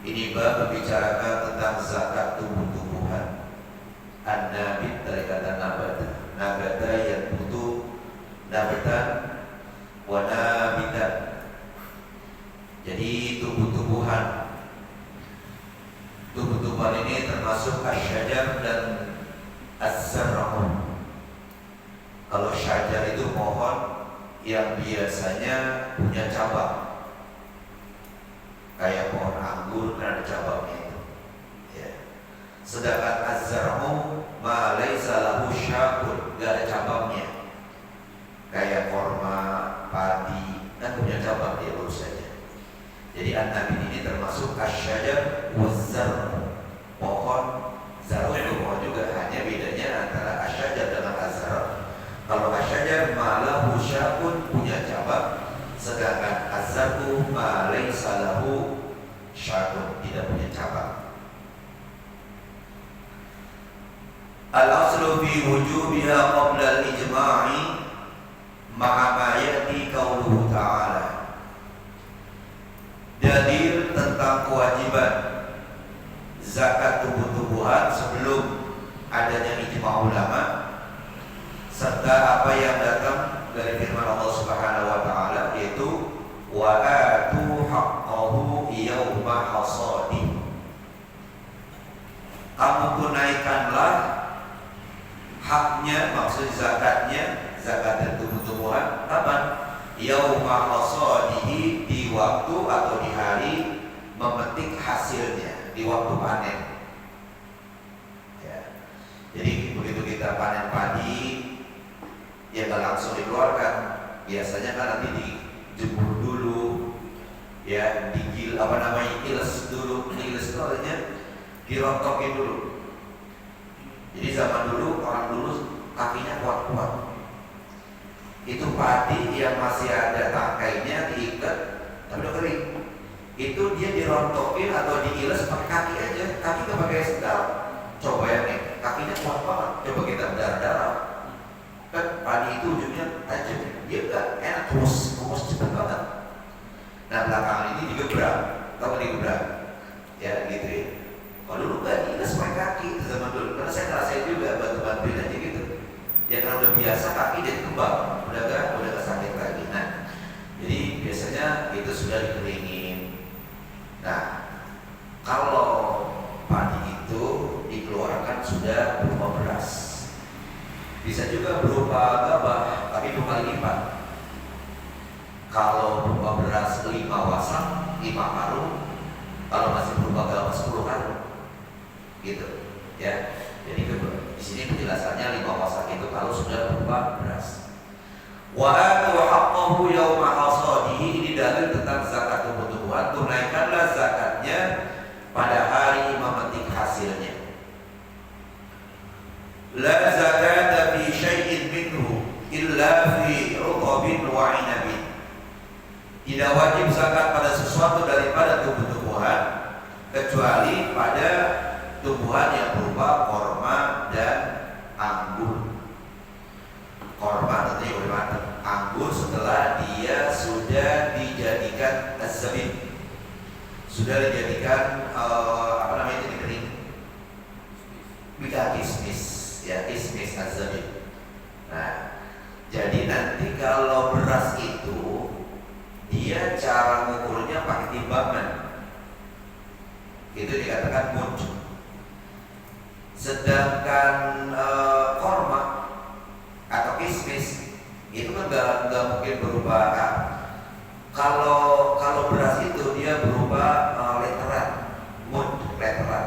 Ini bab membicarakan tentang zakat tumbuh-tumbuhan. An-nabit dari kata nabata. Nabata yang butuh nabatan wa nabitan. Jadi tumbuh-tumbuhan. Tumbuh-tumbuhan ini termasuk asyajar dan az-zar'u. Kalau syajar itu pohon yang biasanya punya cabang. Kayak pohon anggur kan ada cabangnya itu. Ya. Sedangkan az-zar'u ma laisa lahu syaqun, enggak ada cabangnya. Kayak korma, padi, kan punya cabang, dia lurus saja. Jadi an-nabi ini termasuk asyajar waz-zar'u. Pohon zar'u itu pohon juga, hanya bedanya antara asyajar dengan az-zar'u. Kalau asyajar ma lahu syaqun, punya cabang. Sedangkan az-zar'u ma laisa lahu syaqun, tidak punya cabang. Al-aslu fi wujubiha qabla al-ijma'i ma'a ma ya'ti qauluhu ta'ala. Dalil tentang kewajiban zakat tumbuh-tumbuhan sebelum adanya ijma' ulama, serta apa yang datang dari firman Allah Subhanahu wa taala, yaitu wa atu haqqahu yauma hasadi. Kamu tunaikanlah haknya, maksud zakatnya, zakat dan tumbuh-tumbuhan kapan? Yauma hasadihi, di waktu atau di hari memetik hasilnya, di waktu panen. Ya. Jadi begitu kita panen padi, ya nggak langsung dikeluarkan, biasanya kan nanti dijemur dulu, ya digil apa namanya, iles dulu, iles itu artinya dirontokin dulu. Jadi zaman dulu orang dulu kakinya kuat-kuat, itu padi yang masih ada tangkainya diikat, tapi udah kering, itu dia dirontokin atau diiles pakai kaki aja, kaki nggak pakai sendal. Coba ya nih, kakinya kuat banget, coba kita berdarah-darah. Kan padi itu ujungnya tajam, dia enggak enak, kumus cepet banget. Nah belakangan ini digebrak, tahu digebrak, ya gitu ya. Kalau dulu enggak, diiles pakai kaki itu zaman dulu, karena saya ngerasain juga bantu-bantuin aja gitu. Ya karena udah biasa kaki jadi kembang, udah gak sakit lagi. Nah jadi biasanya itu sudah dikeringin. Nah kalau padi itu dikeluarkan sudah berupa beras. Bisa juga berupa gabah, tapi 2 kali lipat. Kalau berupa beras 5 wasang, 5 karung. Kalau masih berupa gabah 10 karung, gitu, ya. Jadi di sini penjelasannya 5 wasang itu kalau sudah berupa beras. Wa atu haqqahu yauma hasadihi, ini dalil tentang zakat tumbuh-tumbuhan. Tunaikanlah zakatnya pada hari memetik hasilnya. La zakata fi syai'in minhu illa fi 'uqabin wa 'inabin. Tidak wajib zakat pada sesuatu daripada tumbuh-tumbuhan kecuali pada tumbuhan yang berupa korma dan anggur. Korma tentunya udah matang. Anggur setelah dia sudah dijadikan az-zabib, sudah dijadikan apa namanya itu, dikering, bika kismis, ya kismis az-zabib. Nah, jadi nanti kalau beras itu dia cara mengukurnya pakai timbangan, itu dikatakan mud. Sedangkan korma atau kismis itu kan nggak mungkin berupa kalau beras itu dia berupa literan, mud literan.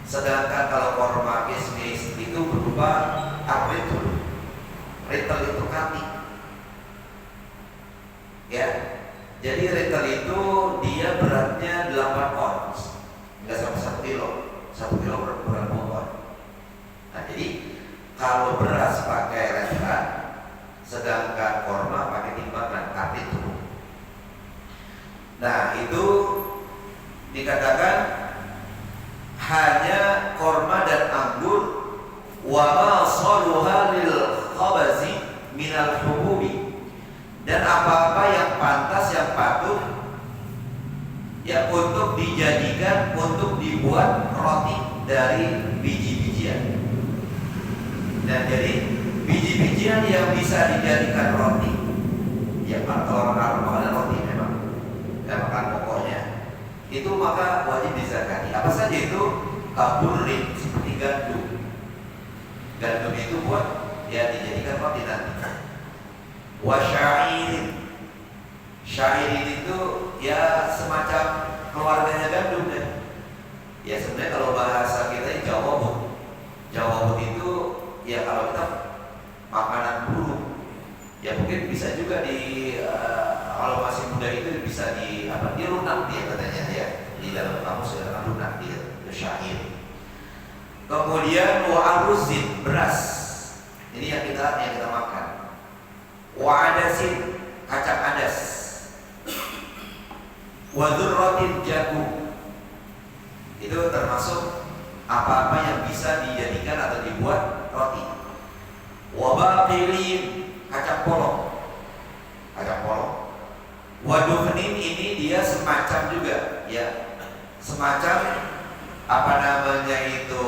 Sedangkan kalau korma kismis itu berupa arritul. Ritel itu kaki, ya. Jadi ritel itu dia beratnya 8 ons, nggak sampai 1 kilo. 1 kilo berat 2 on. Nah jadi kalau beras pakai literan, sedangkan korma pakai timbangan arritul. Nah itu dikatakan hanya korma dan anggur, wa ma saluha lil khabazi minal hububi, dan apa-apa yang pantas, yang patuh yang untuk dijadikan untuk dibuat roti dari biji-bijian. Dan jadi biji-bijian yang bisa dijadikan roti, ya kalau orang Arab makan roti memang makan pokoknya, itu maka wajib dizakati. Apa saja itu? Burrin, seperti gandum. Gandum itu buat ya dijadikan roti nanti. Wa syairin, syairin itu ya semacam keluarganya gandum deh. Ya sebenarnya kalau bahasa kita jawabut. Jawabut itu ya kalau kita makanan burung. Ya mungkin bisa juga kalau masih muda itu bisa di lunak dia katanya ya. Di dalam kamus ya lunak dia, itu syair. Kemudian wa aruzin, beras. Ini yang kita makan. Wa adasin, kacang adas. Wa dzurratin, jagung. Itu termasuk apa-apa yang bisa dijadikan atau dibuat roti. Wa baqilin, kacang polong. Kacang polong. Wa duhnin, ini dia semacam juga ya. Semacam apa namanya itu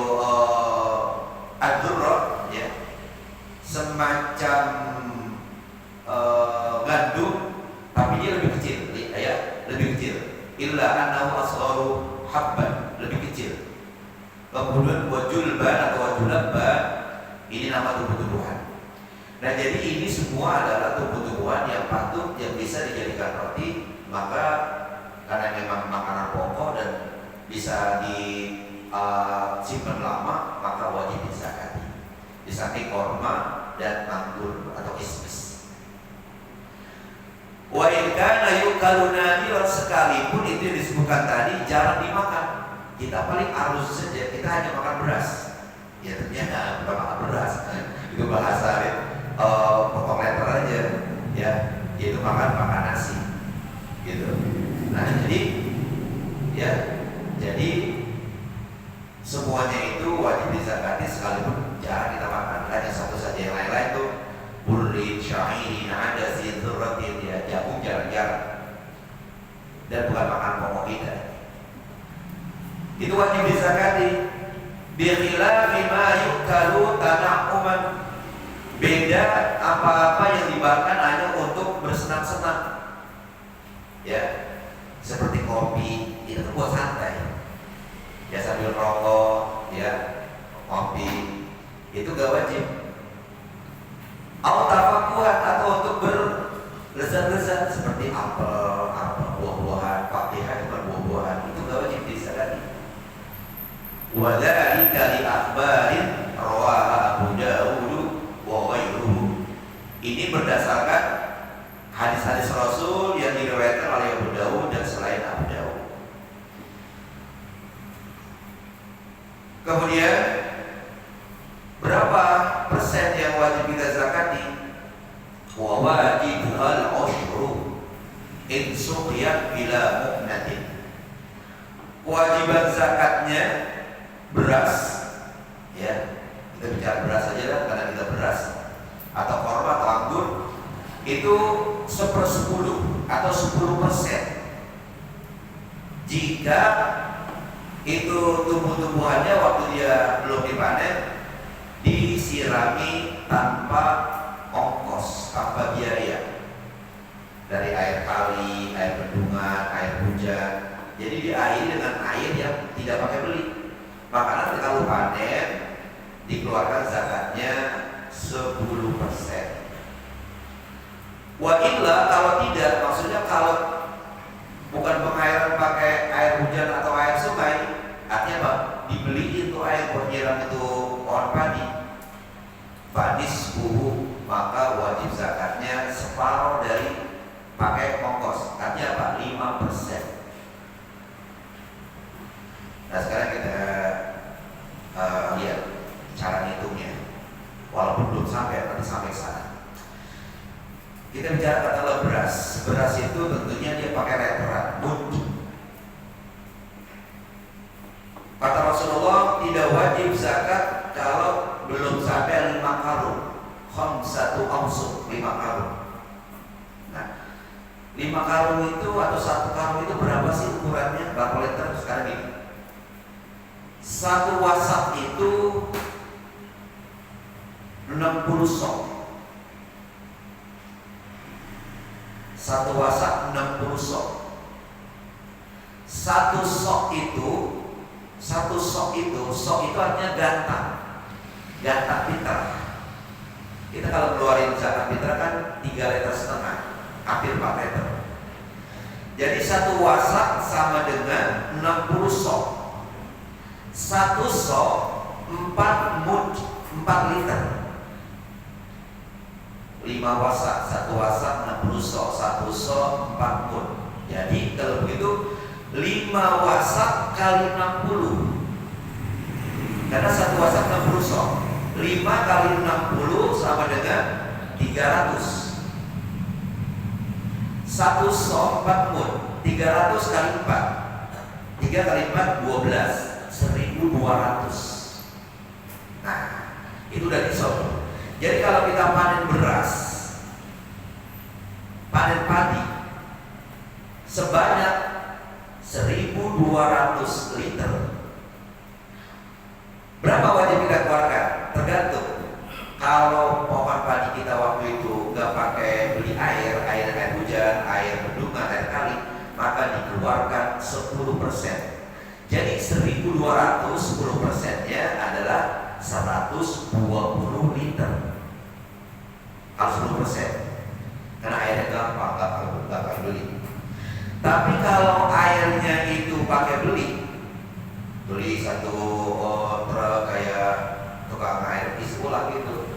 ad-dzurrah ya. Semacam gandum tapi dia lebih kecil ya, lebih kecil. Illa annahu asgharu habban, lebih kecil. Kemudian wajulban atau wajulabban, ini nama tumbuh-tumbuhan. Nah jadi ini semua adalah tumbuh-tumbuhan yang patut yang bisa dijadikan roti, maka karena memang makanan pokok dan bisa disimpan lama, maka wajib dizakati. Di samping korma dan anggur atau kismis. Wa in kana yukalu nadiran, sekalipun itu yang disebutkan tadi jarang dimakan. Kita paling arus saja, kita hanya makan beras. Ya ternyata bukan makan beras. Itu bahasa potong letter aja ya, yaitu makan nasi gitu. Nah jadi semuanya itu wajib dizakati sekalipun jarang kita makan. Hanya satu saja, yang lain-lain itu burrin, syairin, adasin, dzurratin, ya jagung jarang-jarang dan bukan makan pokok kita. Itu wajib dizakati. Bi khilafi ma yukalu tana'uman, beda apa-apa yang dimakan hanya untuk bersenang-senang ya, seperti kopi itu buat santai ya, sambil rokok ya, kopi itu gak wajib. Tafakuhan, atau untuk berlezat-lezat seperti apel, buah-buahan, fakihah itu kan buah-buahan, itu gak wajib disakati. Wa dzalika li akhbarin rawaha Abu Dawud wa ghairuhu. Ini berdasarkan hadis-hadis Rasul yang diriwayatkan oleh Abu Dawud dan selain Abu Dawud. Kemudian berapa persen yang wajib kita zakati? Wa wajibuhal ushru in suqiyat bila mu'natin. Kewajiban zakatnya beras ya, kita bicara beras saja lah karena kita beras, atau korma atau anggur, itu 1/10 atau 10% jika itu tumbuh-tumbuhannya waktu dia belum dipanen disirami tanpa ongkos, tanpa biaya, dari air kali, air bendungan, air hujan. Jadi diairi dengan air yang tidak pakai beli. Maka nanti kalau panen dikeluarkan zakatnya 10%. Wa illa, kalau tidak, maksudnya kalau bukan pengairan pakai air hujan atau air sungai, artinya apa? Dibeli itu air buat nyiram itu pohon padi. Fanis buhu, maka wajib zakatnya separuh dari pakai ongkos. Artinya apa? 5%. Nah sekarang kita lihat cara ngitungnya, walaupun belum sampai, nanti sampai sana. Kita bicara katalah beras. Beras itu tentunya dia pakai referan mud. Kata Rasulullah, tidak wajib zakat kalau belum sampai 5 karung. Khamsatu awsuq, 5 karung. Nah, 5 5 karung itu atau 1 karung itu berapa sih ukurannya? Berapa liter? Sekarang gini, 1 wasak itu 60 sok. 1 wasak 60 sok. 1 sok itu, sok itu artinya gantang. Gantang fitrah. Kita kalau keluarin zakat fitrah kan 3,5 liter, hampir 4 liter. Jadi 1 wasak sama dengan 60 sok. 1 sok 4 mud, 4 liter. 5 wasak, 1 wasak 60 sok, 1 sok 4 mud. Jadi kalau begitu 5 wasak kali 60. Karena 1 wasak 60 sok. 5 kali 60 sama dengan 300. 1 sok 4 mud, 300 kali 4. 3 kali 4 12, 1200. Nah, itu udah disol. Jadi kalau kita panen beras, panen padi sebanyak 1200 liter, berapa wajib kita keluarkan? Tergantung. Kalau pohon padi kita waktu itu nggak pakai beli air hujan, air bendungan, air kali, maka dikeluarkan 10%. Jadi 1200, 10%-nya adalah 120 liter. Kalau 10%, karena airnya gampang, nggak pakai beli. Tapi kalau airnya itu pakai beli 1 truk kayak tukang air di sekolah gitu,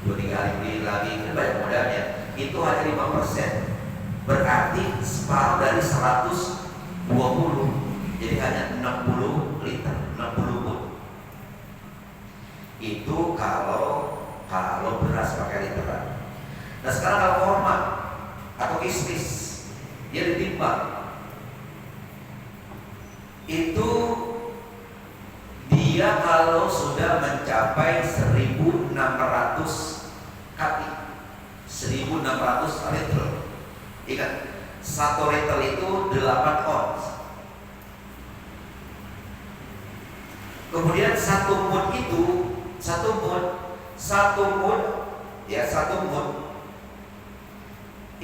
2-3 kali beli lagi, ini banyak modalnya. Itu hanya 5%, berarti separuh dari 120. Jadi hanya 60 liter, 60 mud. Itu kalau beras pakai literan. Nah sekarang kalau korma atau kismis, dia ditimbang. Itu dia kalau sudah mencapai 1.600 kati, 1.600 liter. Ingat, 1 liter itu 8 ons. Kemudian 1 mud itu, 1 mud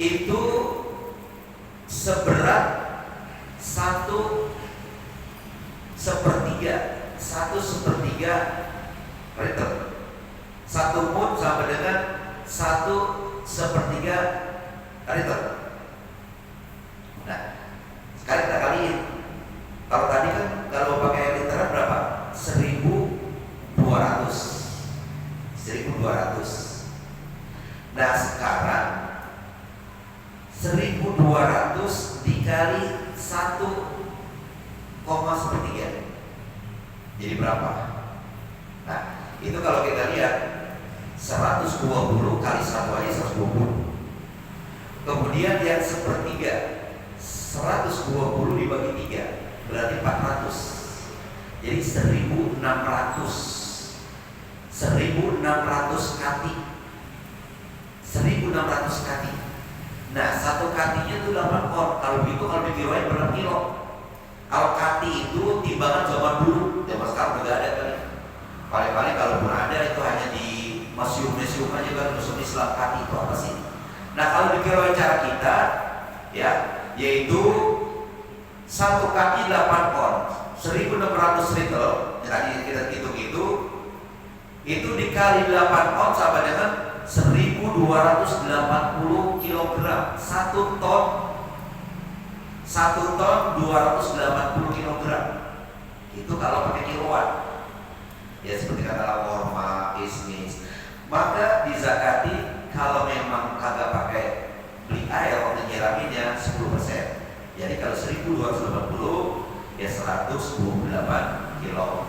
itu seberat 1/3 liter. 1 mud sama dengan 1/3 liter. Nah, sekarang kita kaliin. Kalau tadi kan kalau pakai literan berapa? 1.200. Nah sekarang 1.200 dikali 1,3, jadi berapa? Nah itu kalau kita lihat 120 kali 1 aja 120. Kemudian yang 1/3, 120 dibagi 3 berarti 400. Jadi 1.600 kati. 1.600 kati. Nah, 1 katinya itu 8 on. Kalau begitu, kalau dikiloin berapa kilo? Kalau kati itu timbangan zaman dulu, zaman sekarang juga ada kan. Paling-paling kalau pun ada itu hanya di museum aja kan, museum Islam. Kati itu apa sih? Nah, kalau dikiloin cara kita, ya, yaitu 1 kati 8 on, 1.600 liter. Tadi kita hitung itu dikali 8 on sama dengan 1.280 kg. 1 ton 280 kg. Itu kalau pakai kiloan. Ya seperti kata korma, kismis. Maka dizakati kalau memang kagak pakai beli air atau nyiraminnya 10%. Jadi kalau 1.280 ya 128 kilo.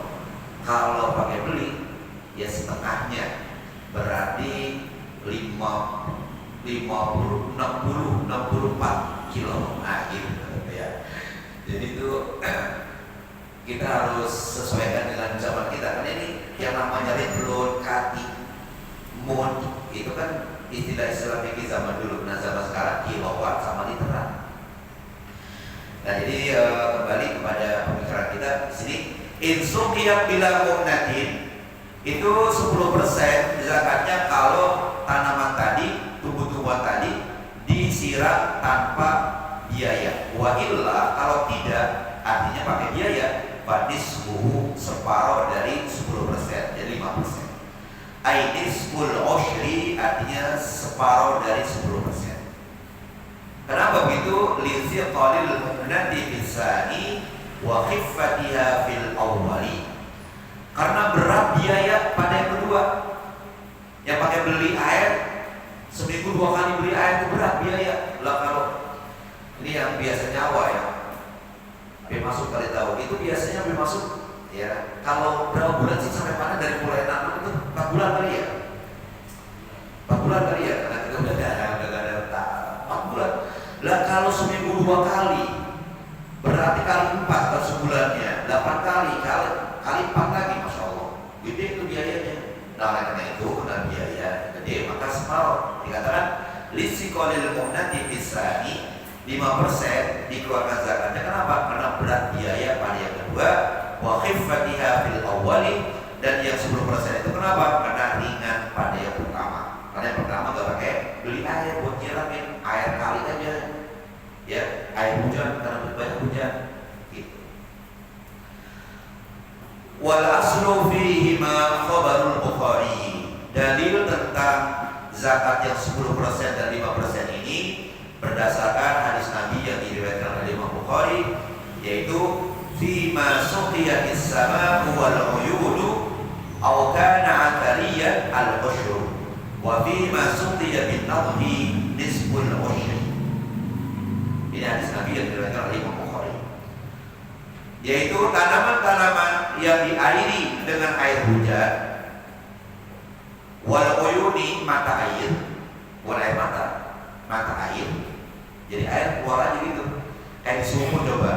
Kalau pakai beli ya setengahnya, berarti 64 kilo. Nah gitu ya. Jadi itu kita harus sesuaikan dengan zaman kita. Karena ini yang namanya reblon, kati, mud itu kan istilah-istilah fikih zaman dulu. Nah zaman sekarang kilowatt sama literan. Nah jadi kembali kepada pembicaraan kita di sini, insukiyat bila mu'natin itu 10% zakatnya kalau tanaman tadi, tumbuh-tumbuhan tadi disiram tanpa biaya. Wa illa kalau tidak, artinya pakai biaya, badisbuhu separuh dari 10%, jadi 5%. Ainisbul ushri artinya separuh dari 10%. Kenapa begitu? Liziqalil mu'nati bisani wa khiffatiha fil awwali. Karena berat biaya pada yang kedua. Yang pakai beli air seminggu 2 kali beli air itu berat biaya. Lah kalau ini yang biasa nyawa ya, habis masuk kali tahu itu biasanya habis masuk ya. Kalau berapa bulan sih sampai panen dari mulai nanam itu 4 bulan kali ya. 4 bulan kali ya, karena kita udah ada 4 bulan. Lah kalau seminggu 2 kali berarti kali 4 kalau sebulannya 8 kali kali 4 lagi, masya Allah, gede itu biayanya. Nah karena itu kena biaya gede maka separuh dikatakan lisikolil mu'nati bisani 5% dikeluarkan zakatnya. Kenapa? Karena berat biaya pada yang kedua, wa khiffatiha fil awwali, dan yang 10% itu kenapa? Karena ringan pada yang pertama. Karena yang pertama gak pakai beli air buat nyiramin, air kali aja ya, air hujan karena banyak hujan gitu. Wal aslu fihi ma khabarul Bukhari. Dalil tentang zakat yang 10% dan 5% ini berdasarkan hadis Nabi yang diriwayatkan oleh Imam Bukhari, yaitu fima suqiyatis sama'u wal uyudu aw kana athariyan al-ushur wa fima suqiya bin nadhi nisbul ushur. Ini hadis Nabi yang diriwayatkan oleh Imam Bukhari, yaitu tanaman-tanaman yang diairi dengan air hujan, wal uyuni mata air, bukan air mata air. Jadi air keluar aja gitu, kayak di sumur. Coba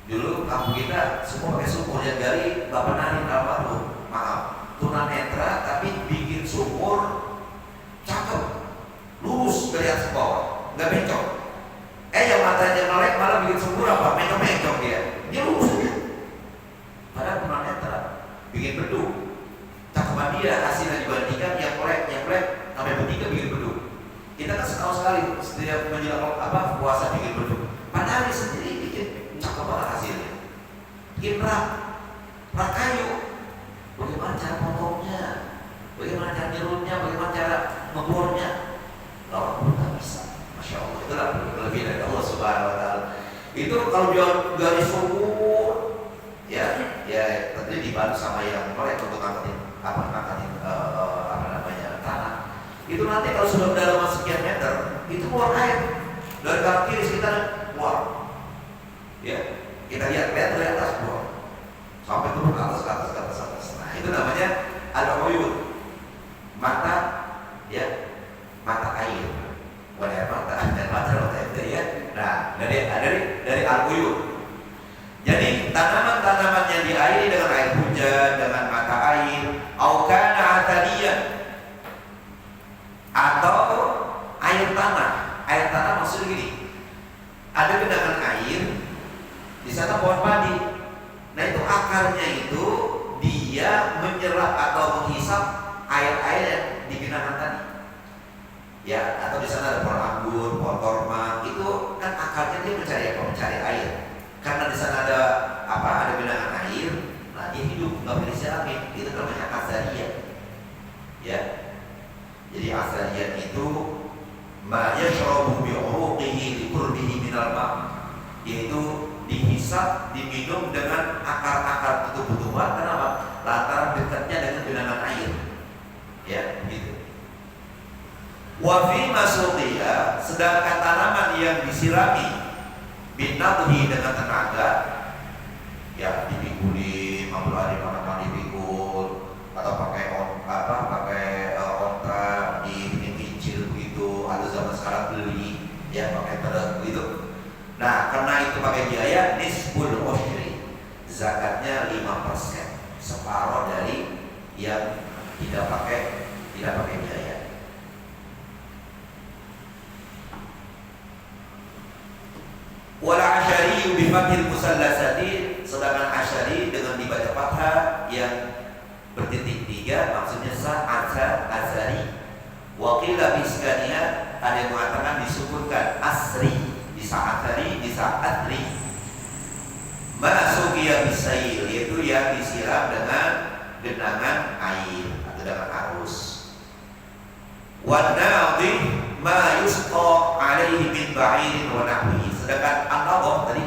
dulu kampung kita semua pakai sumur, yang gali Bapak Nani almarhum, maaf, tunanetra tapi bikin sumur cakep, lurus dari atas ke bawah, nggak bencong. Yang matanya melek malah bikin sumur apa? Mencong-mencong dia lurus aja. Padahal tunanetra bikin beduk, cakepan dia hasilnya dibandingkan yang melek sampai bertiga bikin beduk. Kita kan setahun sekali setiap menjelang puasa bikin beduk. Padahal dia sendiri bikin cakep banget hasilnya. Bikin rak kayu. Bagaimana cara potongnya? Bagaimana cara nyerutnya? Bagaimana cara ngebornya? Orang pun tak bisa. Masya Allah. Itulah lebih dari Allah Subhanahu Wa Taala. Itu kalau jual gali sumur, ya tentunya dibantu sama yang melek untuk angkatin tanah. Itu nanti kalau sudah dalam sekian meter itu keluar air dari kanan kiri sekitar keluar ya, kita lihat dari atas keluar sampai turun ke atas. Nah itu namanya al-uyun, mata air, bukan air mata itu ya. Nah dari al-uyun, jadi tanaman-tanaman yang diairi dengan air hujan, dengan mata air, au kana atadiyan, atau air tanah. Air tanah maksudnya gini, ada genangan air di sana pohon padi. Nah itu akarnya itu dia menyerap atau menghisap air-air yang di genangan tadi. Ya, atau di sana ada pohon anggur, pohon korma, itu kan akarnya dia mencari air. Karena di sana ada genangan air, nah dia hidup nggak boleh disiramin. Itu namanya azaliyah. Ya. Jadi azaliyah itu ma yashrabu bi uruqihi li qurbihi minal ma', yaitu dihisap, diminum dengan akar-akar tumbuh-tumbuhan. Kenapa? Lantaran dekatnya dengan genangan air. Ya, begitu. Wa fi masuqiya, sedangkan tanaman yang disirami bin nadhi dengan tenaga, ya dipikuli, mampu hari mana dipikul, atau pakai onta dibikin kecil begitu, atau zaman sekarang beli ya pakai terus begitu. Nah karena itu pakai biaya, nisbul ushri, zakatnya 5%, separuh dari yang tidak pakai biaya. fathil musallasati, sedangkan asyari dengan dibaca fathah yang bertitik 3 maksudnya azari. Wa qila biskaniha, ada yang mengatakan disukunkan asri, bisa azari, bisa adri. Masuqiya bisail, yaitu yang disiram dengan genangan air atau dengan arus. Wa nadhi ma yusqa alaihi min ba'irin wa nahwihi, sedangkan an-nadh tadi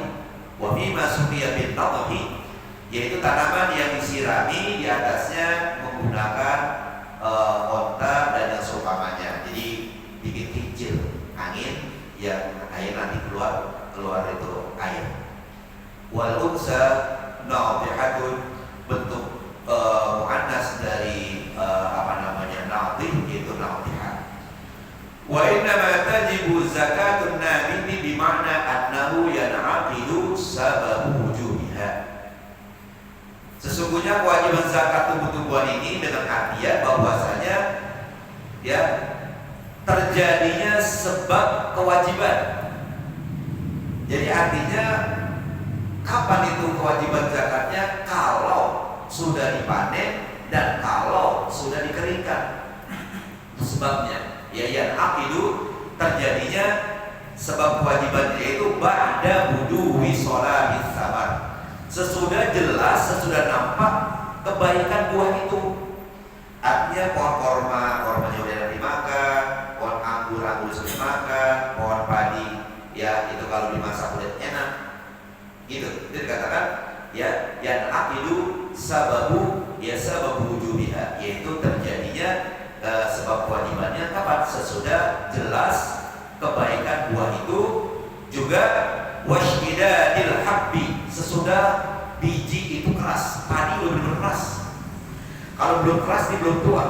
wa fi masuqiya bin nadhi, yaitu tanaman yang disirami di atasnya menggunakan onta dan yang seumpamanya. Jadi bikin kecil angin yang air nanti keluar itu air. Wal unsa nadhihatun, bentuk muannas dari nadhih, yaitu nadhihat. Wa inna ma tajibu zakatun nabiti bima'na annahu yan'aqidu sababu wujubiha. Sesungguhnya kewajiban zakat tumbuh-tumbuhan ini dengan artian bahwasanya ya terjadinya sebab kewajiban. Jadi artinya kapan itu kewajiban zakatnya? Kalau sudah dipanen dan kalau sudah dikeringkan. Sebabnya ya yang akidu terjadinya sebab kewajiban, yaitu ba'da wudu'i sholati samar, sesudah jelas, sesudah nampak kebaikan buah itu. Artinya pohon kormanya udah dimakan, pohon anggur sudah dimakan, pohon padi ya itu kalau dimasak udah enak. Itu dikatakan ya yang akidu sababu wujubiha, yaitu terjadinya sebab kewajibannya kapan? Sesudah jelas kebaikan buah itu. Juga wasydidil habbi, sesudah biji itu keras, padi belum keras. Kalau belum keras dia belum tua.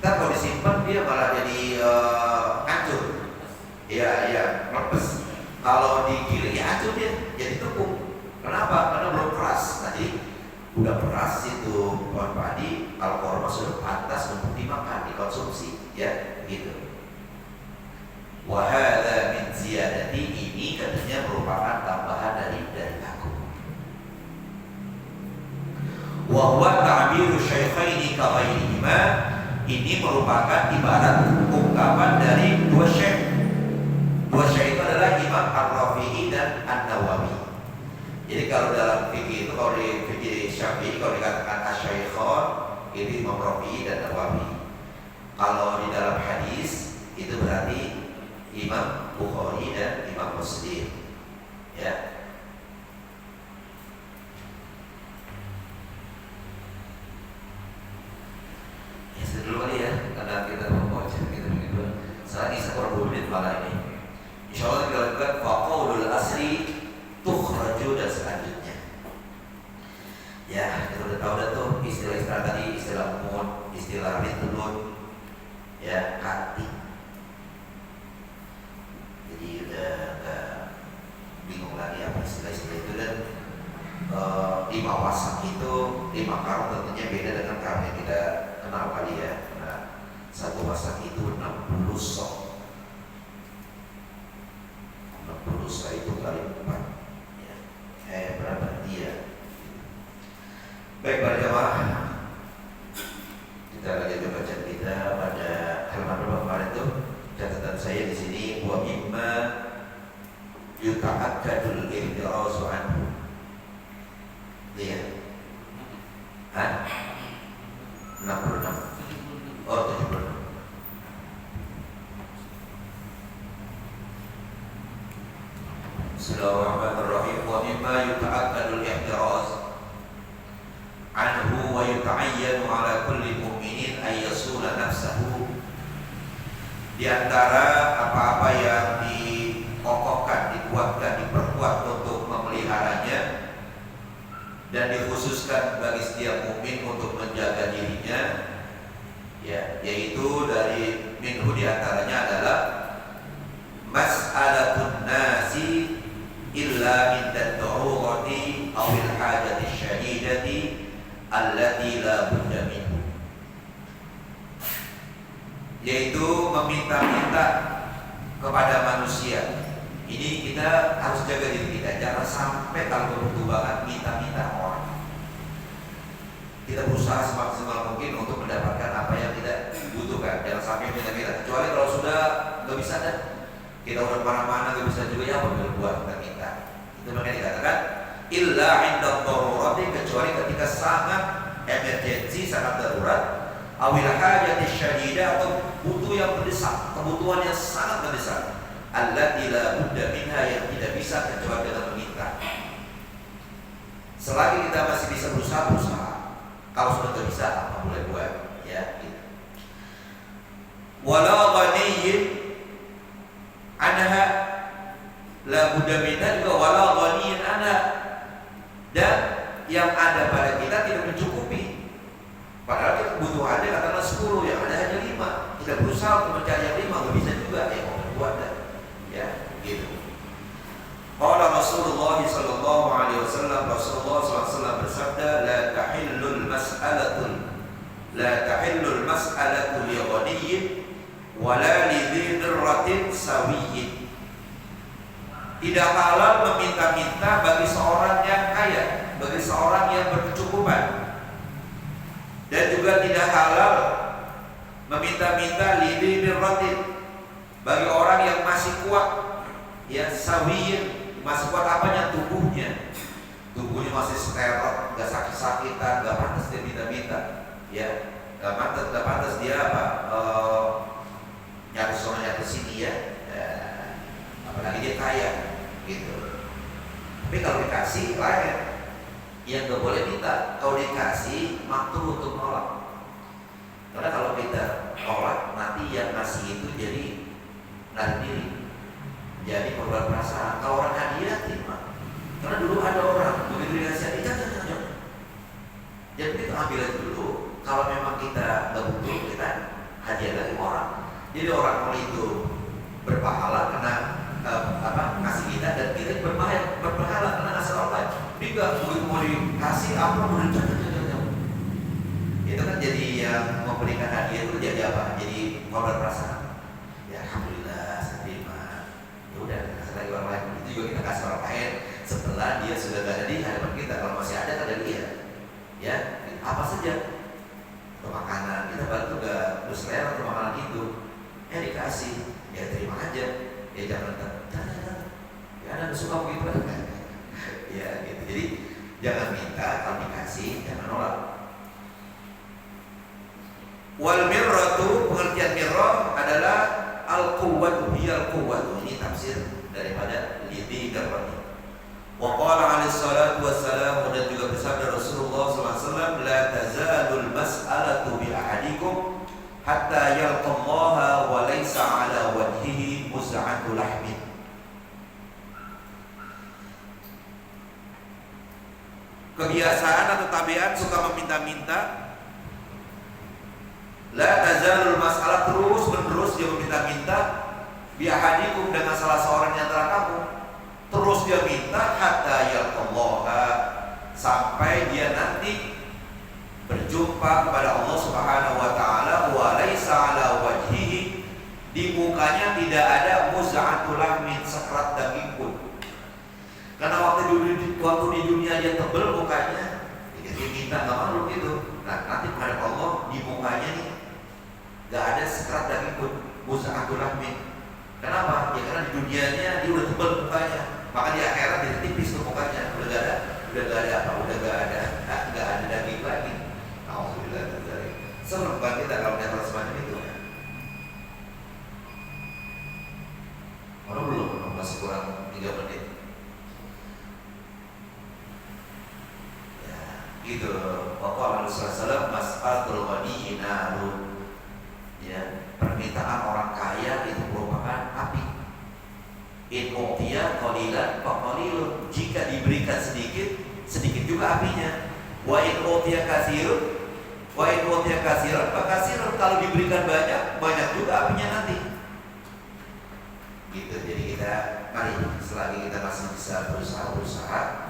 Ntar kalau disimpan dia malah jadi hancur. Iya, melepes. Kalau digiling ya hancur dia, jadi tepung. Kenapa? Karena belum keras. Jadi udah keras itu pohon padi, kalau korma sudah pantas untuk dimakan, dikonsumsi, ya gitu. Wa hadza min ziyadati, ini katanya merupakan tambahan dari aku. Wa huwa ta'biru syaikhaini ka ghairihima, ini merupakan ibarat ungkapan dari dua syekh. Dua syekh itu adalah Imam Ar-Rafi'i dan An-Nawawi. Jadi kalau dalam fikih itu, kalau di fikih Syafi'i kalau dikatakan asy-syaikhon itu Imam Rafi'i dan Nawawi. Kalau di dalam hadis itu berarti Imam Bukhari dan Imam Muslim. Ya. Ya dulu kali ya, karena kita mau baca gitu begitu. Saat ini sekurang 2 menit malah ini. Insyaallah kita lakukan faqaulul asri tukhraju dan selanjutnya. Ya, kita udah tahu dah tuh istilah-istilah tadi, istilah umum, istilah ritulun, ya hati. Jadi udah bingung lagi apa istilah-istilah itu. Dan 5 wasak itu, 5 karung tentunya beda dengan karung yang kita kenal kali ya. Nah, 1 wasak itu 60 sok. 60 sok itu kali 4. Berapa dia? Baik para jemaah, kita lagi baca kita pada halaman berapa kemarin itu. Catatan saya di sini wa mimma yuta'akkadul ihtirazu anhu. Iya. 66. Oh 76. Bismillahirrahmanirrahim. Wa mimma yuta'akkadul ihtiraz anhu wa yuta'ayyanu ala kulli mu'minin ay yasuna nafsahu. Di antara apa-apa yang dikokohkan, dikuatkan, diperkuat untuk memeliharanya dan dikhususkan bagi setiap mukmin untuk menjaga dirinya, ya, yaitu dari minhu di antaranya adalah mas'alatun nasi illa inda ad-darurati aw al-hajati syadidati allati la budda minhu, yaitu meminta-minta kepada manusia Ini kita harus jaga diri kita, jangan sampai kalau butuh banget minta-minta orang. Kita berusaha semaksimal mungkin untuk mendapatkan apa yang kita butuhkan. Jangan sampai minta-minta. Kecuali kalau sudah nggak bisa dan kita udah mana-mana nggak bisa juga, ya apa buat minta-minta. Itu makanya dikatakan illa inda darurati, kecuali ketika sangat emergensi, sangat darurat, awil hajati syadidah, atau butuh yang mendesak, kebutuhan yang sangat mendesak, allati la budda minha, yang tidak bisa kecuali dengan meminta. Selagi kita masih bisa berusaha. Kalau sudah tidak bisa, apa boleh buat, ya. Gitu. Walau ghaniyyin anha la budda minha, juga walau ghaniyyin anha, dan yang ada pada kita tidak mencukupi. Padahal kita kebutuhannya katakanlah 10, yang ada hanya 5. Kita berusaha untuk mencari yang 5, nggak bisa juga, ya mau berbuat, ya, gitu. Qala Rasulullah sallallahu alaihi wasallam, Rasulullah SAW bersabda, la tahillul mas'alatu li ghaniyyin wala li dhi dirratin sawiyyin. Tidak halal meminta-minta bagi seorang yang kaya, bagi seorang yang berkecukupan. Dan juga tidak halal meminta-minta li dhi dirratin bagi orang yang masih kuat, ya, sawiyyin. Masih kuat apanya? Tubuhnya masih steril, gak sakit-sakitan, gak pantas dia minta-minta, ya, gak pantas dia apa, nyari sana nyari sini, ya, apalagi dia kaya, gitu. Tapi kalau dikasih lain, yang gak boleh minta. Kalau dikasih makruh untuk nolak, karena kalau kita nolak nanti yang ngasih itu jadi narik diri, jadi korban perasaan. Kalau orang hadiah terima, karena dulu ada orang begitu dikasih hadiah, jangan. Jadi kita ambil aja dulu. Kalau memang kita nggak butuh, kita hadiah dari orang. Jadi orang itu berpahala karena ngasih kita, dan kita berpahala karena ngasih orang lain. Jadi nggak begitu mau dikasih apa mau jangan. Itu kan jadi yang memberikan hadiah itu jadi apa? Jadi korban perasaan. Ya alhamdulillah saya terima. Udah kasih lagi orang lain, itu juga kita kasih orang lain setelah dia sudah ada di hadapan kita. Kalau masih ada ada dia, ya, apa saja untuk makanan kita bantu gak berselera untuk makanan itu, ya dikasih, ya terima aja, ya jangan ya ada suka begitu kan, ya gitu. Jadi jangan minta, kalau dikasih jangan nolak. Wal mirratu, pengertian mirrah adalah al-quwwatu, hiyal quwwatu. Ini tafsir daripada lidhi darwati. Wa qala alaihi salatu wassalam, dan juga bersabda Rasulullah SAW, la tazalul mas'alatu bi ahadikum hatta yalqallaha wa laysa ala wajhihi muz'atu lahmin. Kebiasaan atau tabiat suka meminta-minta. La tazalul mas'alah, terus menerus dia meminta-minta, biahadikum, dengan salah seorang di antara kamu. Terus dia minta hatta yalqallaha, sampai dia nanti berjumpa kepada Allah Subhanahu wa taala, wa laisa ala wajhihi, di mukanya tidak ada muz'atul lahmin, sekerat daging pun. Karena waktu di dunia dia tebel mukanya, dia minta nggak malu gitu. Nah nanti pada Allah di mukanya nih nggak ada sekerat daging pun, muz'atul lahmin. Kenapa? Ya karena di dunianya dia udah tebal mukanya, maka di akhirat dia tipis tuh mukanya, udah gak ada daging lagi. Alhamdulillah dari serem kan kita kalau melihat semacam itu. Orang belum masih kurang 3 menit. Ya, gitu. Bapak Rasulullah SAW, mas'alatul ghani narun. Ya, permintaan orang kaya itu merupakan api. In u'tiya qalilan fa qalilun, jika diberikan sedikit, sedikit juga apinya. Wa in u'tiya katsirun fa katsirun, kalau diberikan banyak, banyak juga apinya nanti. Gitu. Jadi kita mari selagi kita masih bisa berusaha